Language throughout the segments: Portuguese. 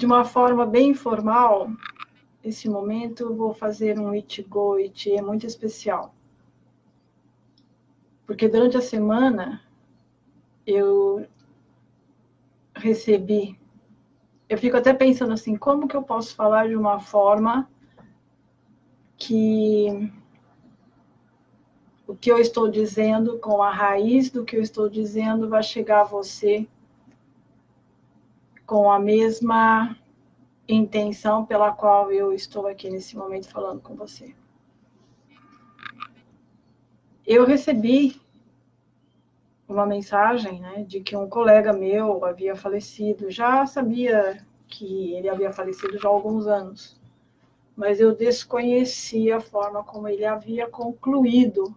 de uma forma bem informal, esse momento eu vou fazer um Ichigo Ichie muito especial. Porque durante a semana eu recebi, eu fico até pensando assim, como que eu posso falar de uma forma que o que eu estou dizendo, com a raiz do que eu estou dizendo, vai chegar a você com a mesma intenção pela qual eu estou aqui nesse momento falando com você. Eu recebi uma mensagem, né, de que um colega meu havia falecido. Já sabia que ele havia falecido já há alguns anos, mas eu desconhecia a forma como ele havia concluído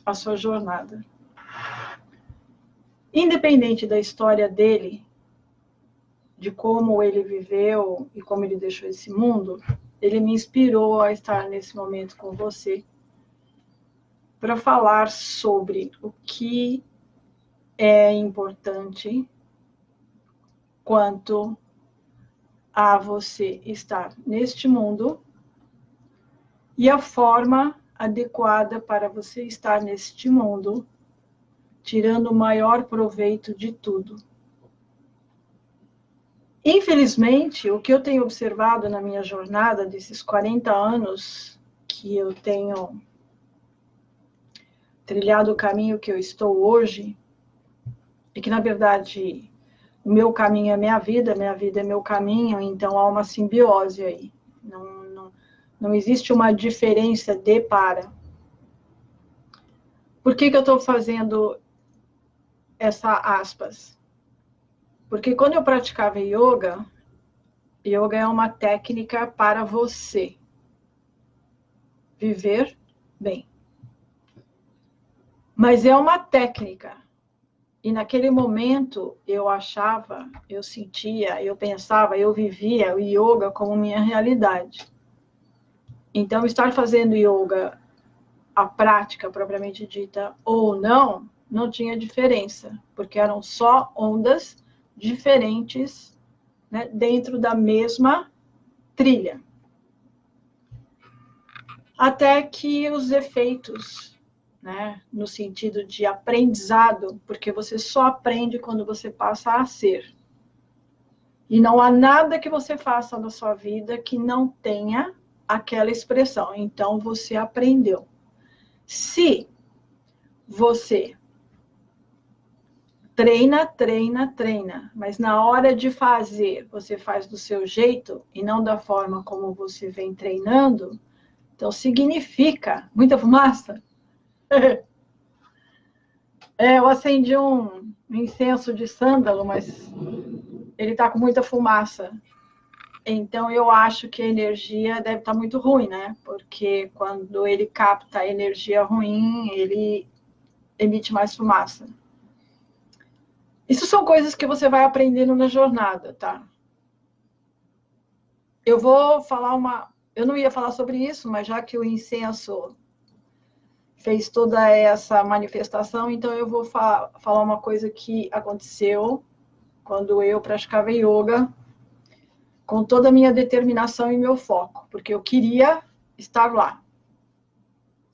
a sua jornada. Independente da história dele, de como ele viveu e como ele deixou esse mundo, ele me inspirou a estar nesse momento com você para falar sobre o que é importante quanto a você estar neste mundo e a forma adequada para você estar neste mundo, tirando o maior proveito de tudo. Infelizmente, o que eu tenho observado na minha jornada desses 40 anos que eu tenho trilhado o caminho que eu estou hoje, é que, na verdade, o meu caminho é minha vida é meu caminho, então há uma simbiose aí. Não existe uma diferença de para. Por que eu estou fazendo essa aspas? Porque quando eu praticava yoga, yoga é uma técnica para você viver bem. Mas é uma técnica. E naquele momento eu achava, eu sentia, eu pensava, eu vivia o yoga como minha realidade. Então, estar fazendo yoga, a prática propriamente dita, ou não, não tinha diferença, porque eram só ondas diferentes, né, dentro da mesma trilha. Até que os efeitos, né, no sentido de aprendizado, porque você só aprende quando você passa a ser. E não há nada que você faça na sua vida que não tenha aquela expressão. Então, você aprendeu. Se você treina, mas na hora de fazer, você faz do seu jeito e não da forma como você vem treinando, então significa muita fumaça. Eu acendi um incenso de sândalo, mas ele está com muita fumaça. Então, eu acho que a energia deve estar muito ruim, né? Porque quando ele capta a energia ruim, ele emite mais fumaça. Isso são coisas que você vai aprendendo na jornada, tá? Eu vou falar uma... Eu não ia falar sobre isso, mas já que o incenso fez toda essa manifestação, então eu vou falar uma coisa que aconteceu quando eu praticava yoga, com toda a minha determinação e meu foco, porque eu queria estar lá.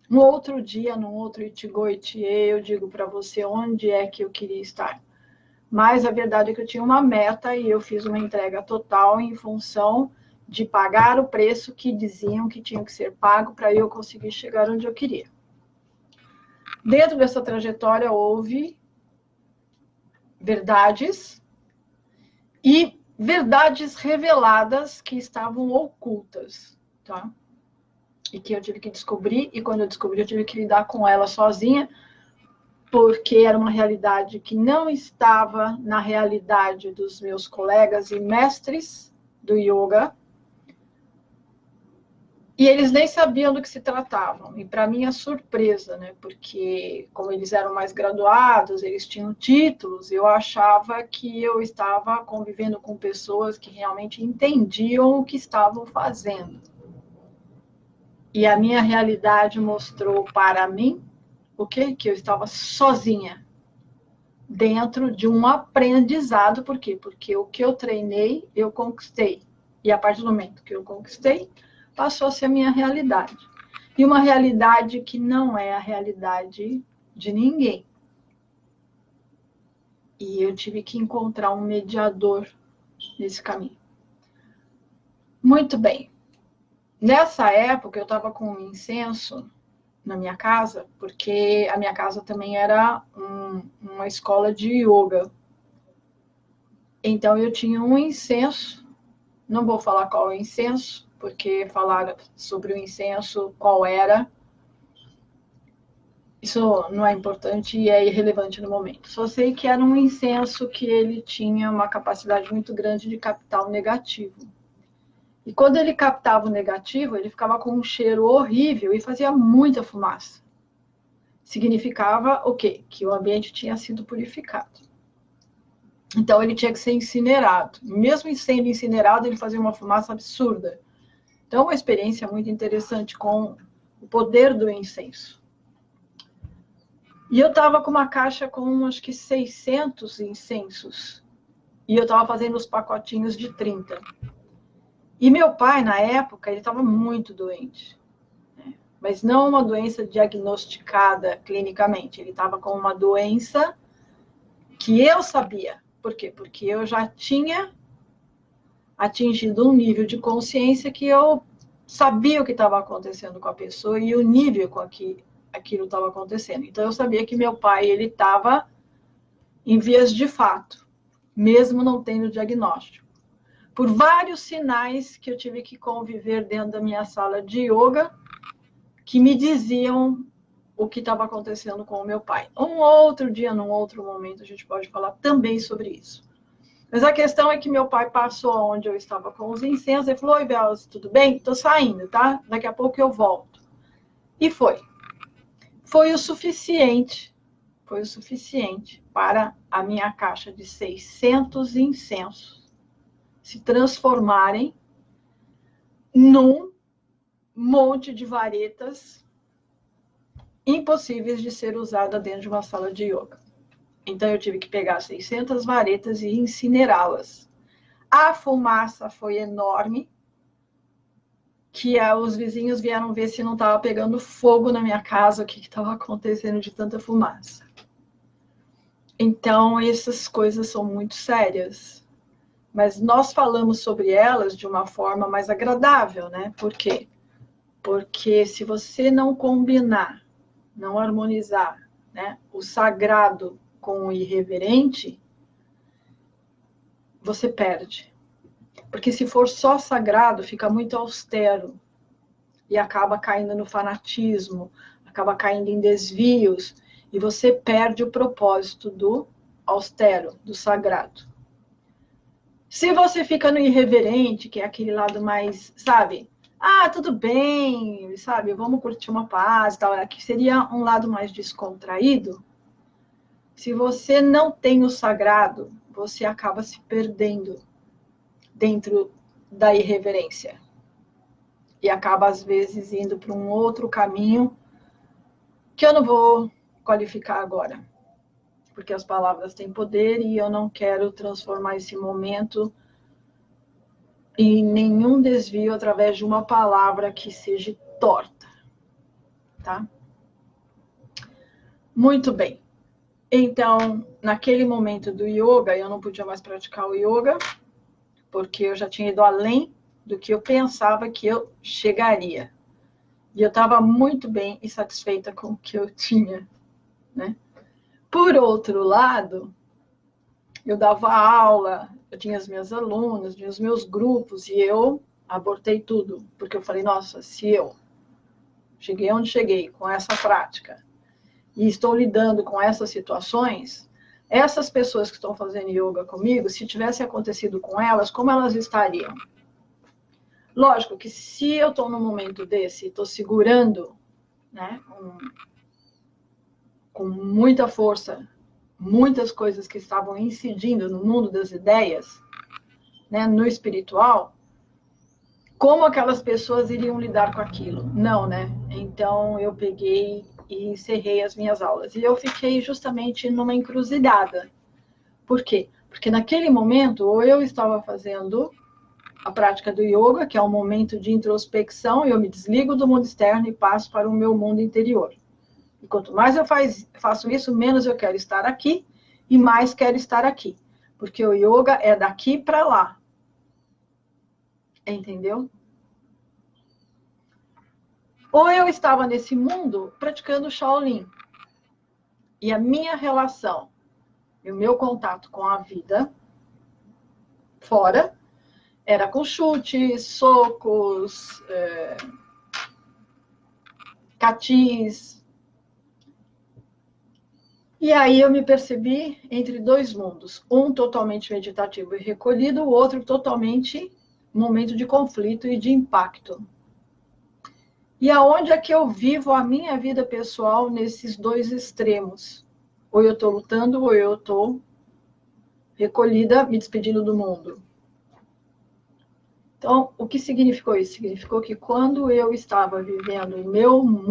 Um outro dia, num outro Ichigo Ichie, eu digo para você onde é que eu queria estar. Mas a verdade é que eu tinha uma meta e eu fiz uma entrega total em função de pagar o preço que diziam que tinha que ser pago para eu conseguir chegar onde eu queria. Dentro dessa trajetória houve verdades e verdades reveladas que estavam ocultas, tá? E que eu tive que descobrir, e quando eu descobri, eu tive que lidar com ela sozinha, porque era uma realidade que não estava na realidade dos meus colegas e mestres do yoga, e eles nem sabiam do que se tratavam. E para minha surpresa, né, porque como eles eram mais graduados, eles tinham títulos, eu achava que eu estava convivendo com pessoas que realmente entendiam o que estavam fazendo. E a minha realidade mostrou para mim o quê? Que eu estava sozinha. dentro de um aprendizado. Por quê? Porque o que eu treinei, eu conquistei. E a partir do momento que eu conquistei, passou a ser a minha realidade. E uma realidade que não é a realidade de ninguém. E eu tive que encontrar um mediador nesse caminho. Muito bem. Nessa época, eu estava com um incenso na minha casa, porque a minha casa também era uma escola de yoga. Então, eu tinha um incenso, não vou falar qual é o incenso, porque falar sobre o incenso, qual era, isso não é importante e é irrelevante no momento. Só sei que era um incenso que ele tinha uma capacidade muito grande de captar o negativo. E quando ele captava o negativo, ele ficava com um cheiro horrível e fazia muita fumaça. Significava o quê? Que o ambiente tinha sido purificado. Então ele tinha que ser incinerado. Mesmo sendo incinerado, ele fazia uma fumaça absurda. Então, uma experiência muito interessante com o poder do incenso. E eu estava com uma caixa com, acho que 600 incensos. E eu estava fazendo os pacotinhos de 30. E meu pai, na época, ele estava muito doente. Mas não uma doença diagnosticada clinicamente. Ele estava com uma doença que eu sabia. Por quê? Porque eu já tinha atingido um nível de consciência que eu sabia o que estava acontecendo com a pessoa e o nível com que aquilo estava acontecendo. Então, eu sabia que meu pai ele estava em vias de fato, mesmo não tendo diagnóstico. Por vários sinais que eu tive que conviver dentro da minha sala de yoga, que me diziam o que estava acontecendo com o meu pai. Um outro dia, num outro momento, a gente pode falar também sobre isso. Mas a questão é que meu pai passou onde eu estava com os incensos e falou: oi, Belza, tudo bem? Tô saindo, tá? Daqui a pouco eu volto. E foi. Foi o suficiente para a minha caixa de 600 incensos se transformarem num monte de varetas impossíveis de ser usada dentro de uma sala de yoga. Então, eu tive que pegar 600 varetas e incinerá-las. A fumaça foi enorme, que os vizinhos vieram ver se não estava pegando fogo na minha casa, o que estava acontecendo de tanta fumaça. Então, essas coisas são muito sérias. Mas nós falamos sobre elas de uma forma mais agradável, né? Por quê? Porque se você não combinar, não harmonizar, né, o sagrado com o irreverente, você perde. Porque se for só sagrado, fica muito austero e acaba caindo no fanatismo, acaba caindo em desvios e você perde o propósito do austero, do sagrado. Se você fica no irreverente, que é aquele lado mais, sabe? Ah, tudo bem, sabe? Vamos curtir uma paz e tal, que seria um lado mais descontraído. Se você não tem o sagrado, você acaba se perdendo dentro da irreverência. E acaba, às vezes, indo para um outro caminho que eu não vou qualificar agora. Porque as palavras têm poder e eu não quero transformar esse momento em nenhum desvio através de uma palavra que seja torta. Tá? Muito bem. Então, naquele momento do yoga, eu não podia mais praticar o yoga, porque eu já tinha ido além do que eu pensava que eu chegaria. E eu estava muito bem e satisfeita com o que eu tinha, né? Por outro lado, eu dava aula, eu tinha as minhas alunas, tinha os meus grupos, e eu abortei tudo, porque eu falei, nossa, se eu cheguei onde cheguei com essa prática, e estou lidando com essas situações, essas pessoas que estão fazendo yoga comigo, se tivesse acontecido com elas, como elas estariam? Lógico que se eu estou num momento desse, estou segurando, né, com muita força, muitas coisas que estavam incidindo no mundo das ideias, né, no espiritual, como aquelas pessoas iriam lidar com aquilo? Não, né? Então eu peguei e encerrei as minhas aulas. E eu fiquei justamente numa encruzilhada. Por quê? Porque naquele momento, ou eu estava fazendo a prática do yoga, que é um momento de introspecção, eu me desligo do mundo externo e passo para o meu mundo interior. E quanto mais eu faço isso, menos eu quero estar aqui e mais quero estar aqui. Porque o yoga é daqui para lá. Entendeu? Ou eu estava nesse mundo praticando Shaolin. E a minha relação, e o meu contato com a vida fora, era com chutes, socos, catis. E aí eu me percebi entre dois mundos. Um totalmente meditativo e recolhido, o outro totalmente momento de conflito e de impacto. E aonde é que eu vivo a minha vida pessoal nesses dois extremos? Ou eu estou lutando, ou eu estou recolhida, me despedindo do mundo. Então, o que significou isso? Significou que quando eu estava vivendo o meu mundo,